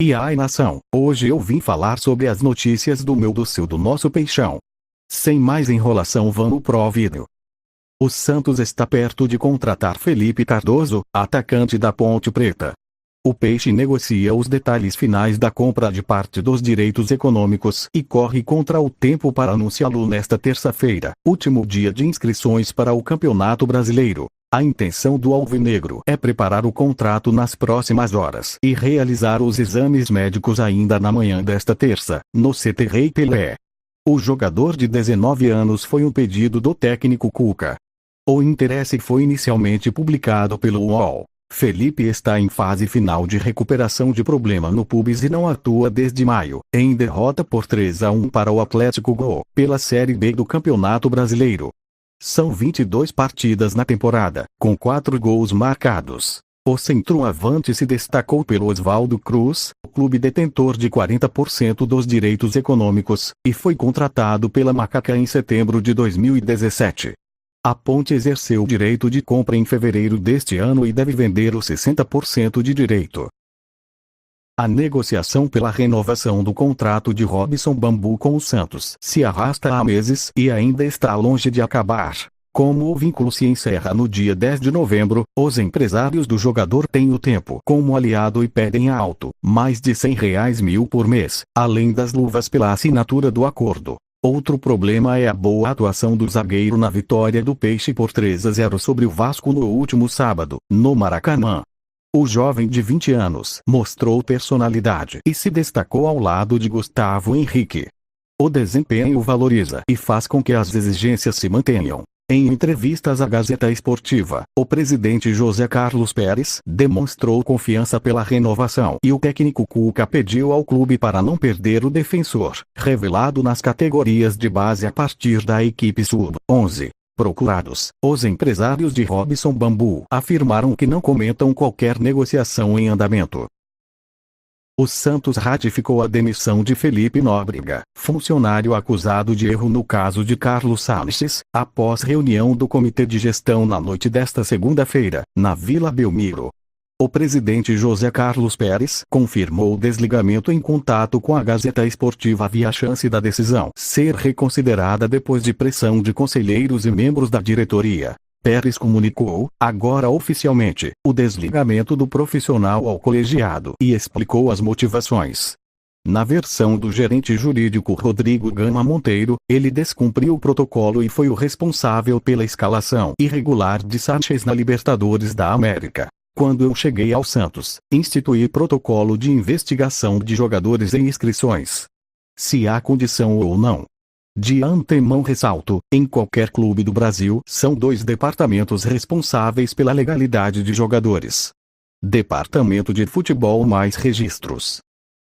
E ai nação, hoje eu vim falar sobre as notícias do seu do nosso peixão. Sem mais enrolação, vamos pro vídeo. O Santos está perto de contratar Felipe Cardoso, atacante da Ponte Preta. O Peixe negocia os detalhes finais da compra de parte dos direitos econômicos e corre contra o tempo para anunciá-lo nesta terça-feira, último dia de inscrições para o Campeonato Brasileiro. A intenção do alvinegro é preparar o contrato nas próximas horas e realizar os exames médicos ainda na manhã desta terça, no CT Rei Pelé. O jogador de 19 anos foi um pedido do técnico Cuca. O interesse foi inicialmente publicado pelo UOL. Felipe está em fase final de recuperação de problema no pubis e não atua desde maio, em derrota por 3-1 para o Atlético Go, pela Série B do Campeonato Brasileiro. São 22 partidas na temporada, com 4 gols marcados. O centroavante se destacou pelo Oswaldo Cruz, o clube detentor de 40% dos direitos econômicos, e foi contratado pela Macaca em setembro de 2017. A Ponte exerceu o direito de compra em fevereiro deste ano e deve vender os 60% de direito. A negociação pela renovação do contrato de Robson Bambu com o Santos se arrasta há meses e ainda está longe de acabar. Como o vínculo se encerra no dia 10 de novembro, os empresários do jogador têm o tempo como aliado e pedem alto, mais de R$100 mil por mês, além das luvas pela assinatura do acordo. Outro problema é a boa atuação do zagueiro na vitória do Peixe por 3-0 sobre o Vasco no último sábado, no Maracanã. O jovem de 20 anos mostrou personalidade e se destacou ao lado de Gustavo Henrique. O desempenho o valoriza e faz com que as exigências se mantenham. Em entrevistas à Gazeta Esportiva, o presidente José Carlos Pérez demonstrou confiança pela renovação e o técnico Cuca pediu ao clube para não perder o defensor, revelado nas categorias de base a partir da equipe sub-11. Procurados, os empresários de Robson Bambu afirmaram que não comentam qualquer negociação em andamento. O Santos ratificou a demissão de Felipe Nóbrega, funcionário acusado de erro no caso de Carlos Sanches, após reunião do Comitê de Gestão na noite desta segunda-feira, na Vila Belmiro. O presidente José Carlos Pérez confirmou o desligamento em contato com a Gazeta Esportiva. Havia a chance da decisão ser reconsiderada depois de pressão de conselheiros e membros da diretoria. Pérez comunicou, agora oficialmente, o desligamento do profissional ao colegiado e explicou as motivações. Na versão do gerente jurídico Rodrigo Gama Monteiro, ele descumpriu o protocolo e foi o responsável pela escalação irregular de Sanches na Libertadores da América. Quando eu cheguei ao Santos, instituí protocolo de investigação de jogadores em inscrições. Se há condição ou não. De antemão ressalto, em qualquer clube do Brasil, são 2 departamentos responsáveis pela legalidade de jogadores. Departamento de Futebol mais Registros.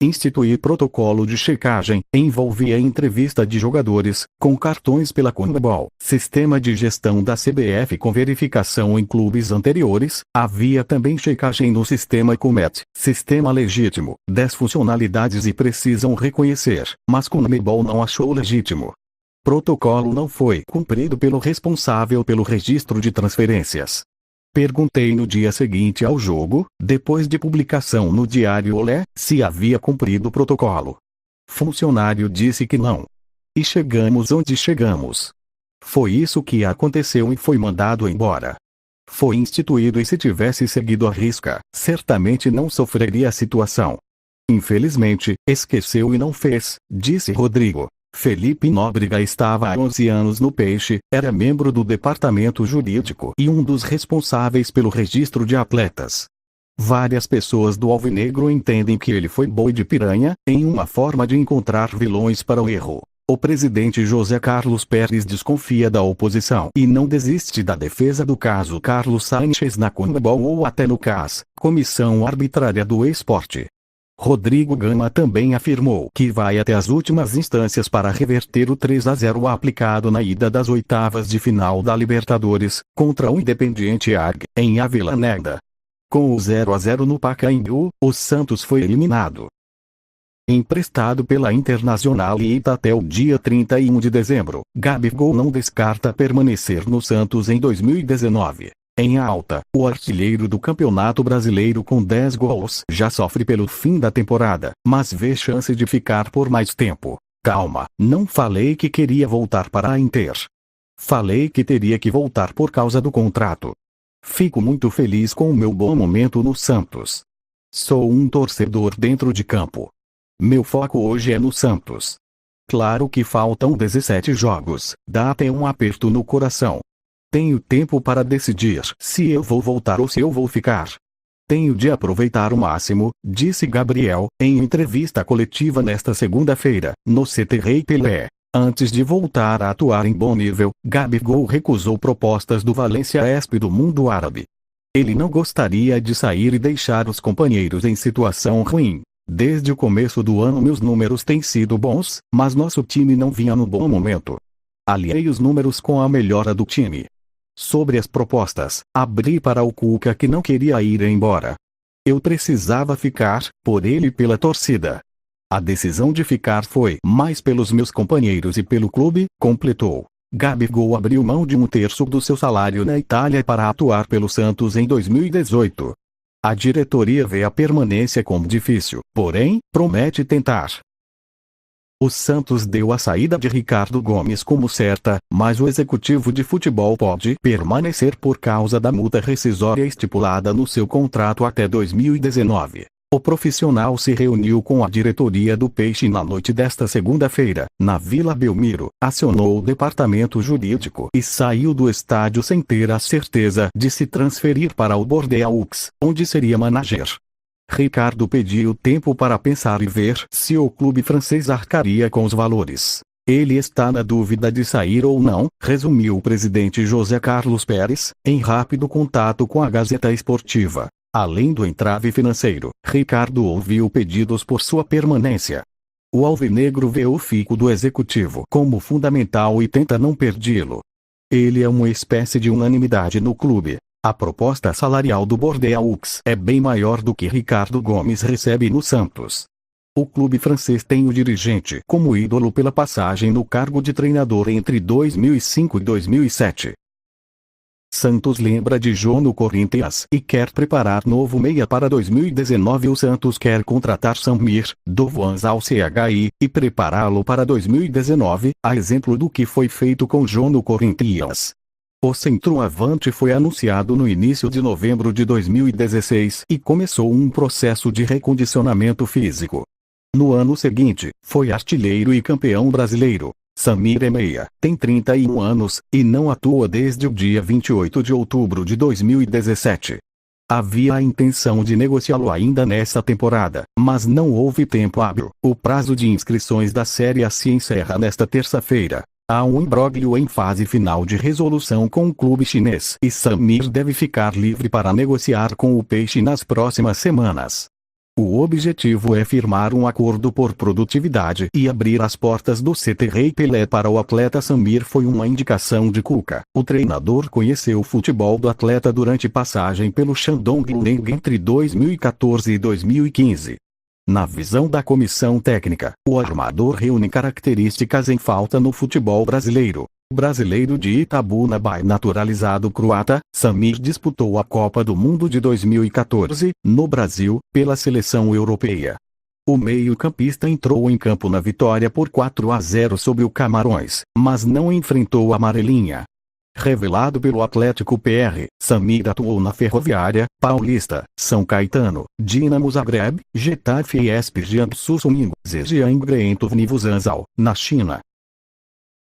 Instituir protocolo de checagem, envolvia entrevista de jogadores, com cartões pela CONMEBOL, sistema de gestão da CBF com verificação em clubes anteriores, havia também checagem no sistema COMET, sistema legítimo, 10 funcionalidades e precisam reconhecer, mas CONMEBOL não achou legítimo. Protocolo não foi cumprido pelo responsável pelo registro de transferências. Perguntei no dia seguinte ao jogo, depois de publicação no Diário Olé, se havia cumprido o protocolo. Funcionário disse que não. E chegamos onde chegamos. Foi isso que aconteceu e foi mandado embora. Foi instituído e se tivesse seguido à risca, certamente não sofreria a situação. Infelizmente, esqueceu e não fez, disse Rodrigo. Felipe Nóbrega estava há 11 anos no Peixe, era membro do departamento jurídico e um dos responsáveis pelo registro de atletas. Várias pessoas do Alvinegro entendem que ele foi boi de piranha, em uma forma de encontrar vilões para o erro. O presidente José Carlos Pérez desconfia da oposição e não desiste da defesa do caso Carlos Sanches na CONMEBOL ou até no CAS, Comissão Arbitrária do Esporte. Rodrigo Gama também afirmou que vai até as últimas instâncias para reverter o 3-0 aplicado na ida das oitavas de final da Libertadores, contra o Independiente AG, em Avellaneda. Com o 0-0 no Pacaembu, o Santos foi eliminado. Emprestado pela Internacional e Ita até o dia 31 de dezembro, Gabigol não descarta permanecer no Santos em 2019. Em alta, o artilheiro do Campeonato Brasileiro com 10 gols já sofre pelo fim da temporada, mas vê chance de ficar por mais tempo. Calma, não falei que queria voltar para a Inter. Falei que teria que voltar por causa do contrato. Fico muito feliz com o meu bom momento no Santos. Sou um torcedor dentro de campo. Meu foco hoje é no Santos. Claro que faltam 17 jogos, dá até um aperto no coração. Tenho tempo para decidir se eu vou voltar ou se eu vou ficar. Tenho de aproveitar o máximo, disse Gabriel, em entrevista coletiva nesta segunda-feira, no CT Rei Pelé. Antes de voltar a atuar em bom nível, Gabigol recusou propostas do Valencia SP do mundo árabe. Ele não gostaria de sair e deixar os companheiros em situação ruim. Desde o começo do ano meus números têm sido bons, mas nosso time não vinha no bom momento. Aliei os números com a melhora do time. Sobre as propostas, abri para o Cuca que não queria ir embora. Eu precisava ficar, por ele e pela torcida. A decisão de ficar foi mais pelos meus companheiros e pelo clube, completou. Gabigol abriu mão de 1/3 do seu salário na Itália para atuar pelo Santos em 2018. A diretoria vê a permanência como difícil, porém, promete tentar. O Santos deu a saída de Ricardo Gomes como certa, mas o executivo de futebol pode permanecer por causa da multa rescisória estipulada no seu contrato até 2019. O profissional se reuniu com a diretoria do Peixe na noite desta segunda-feira, na Vila Belmiro, acionou o departamento jurídico e saiu do estádio sem ter a certeza de se transferir para o Bordeaux, onde seria manager. Ricardo pediu tempo para pensar e ver se o clube francês arcaria com os valores. Ele está na dúvida de sair ou não, resumiu o presidente José Carlos Pérez, em rápido contato com a Gazeta Esportiva. Além do entrave financeiro, Ricardo ouviu pedidos por sua permanência. O alvinegro vê o fico do executivo como fundamental e tenta não perdê-lo. Ele é uma espécie de unanimidade no clube. A proposta salarial do Bordeaux é bem maior do que Ricardo Gomes recebe no Santos. O clube francês tem o dirigente como ídolo pela passagem no cargo de treinador entre 2005 e 2007. Santos lembra de Jô no Corinthians e quer preparar novo meia para 2019. O Santos quer contratar Samir, do Vans ao CHI, e prepará-lo para 2019, a exemplo do que foi feito com Jô no Corinthians. O centroavante foi anunciado no início de novembro de 2016 e começou um processo de recondicionamento físico. No ano seguinte, foi artilheiro e campeão brasileiro. Samir é meia, tem 31 anos, e não atua desde o dia 28 de outubro de 2017. Havia a intenção de negociá-lo ainda nesta temporada, mas não houve tempo hábil. O prazo de inscrições da Série A se encerra nesta terça-feira. Há um imbróglio em fase final de resolução com o clube chinês e Samir deve ficar livre para negociar com o Peixe nas próximas semanas. O objetivo é firmar um acordo por produtividade e abrir as portas do CT Rei Pelé para o atleta. Samir foi uma indicação de Cuca. O treinador conheceu o futebol do atleta durante passagem pelo Shandong Luneng entre 2014 e 2015. Na visão da comissão técnica, o armador reúne características em falta no futebol brasileiro. Brasileiro de Itabuna, naturalizado croata, Samir disputou a Copa do Mundo de 2014, no Brasil, pela seleção europeia. O meio-campista entrou em campo na vitória por 4-0 sobre o Camarões, mas não enfrentou a amarelinha. Revelado pelo Atlético PR, Samir atuou na Ferroviária, Paulista, São Caetano, Dinamo Zagreb, Getafe e SP Jiangsu Suning, Zhejiang Greentovni Vusanzhou, na China.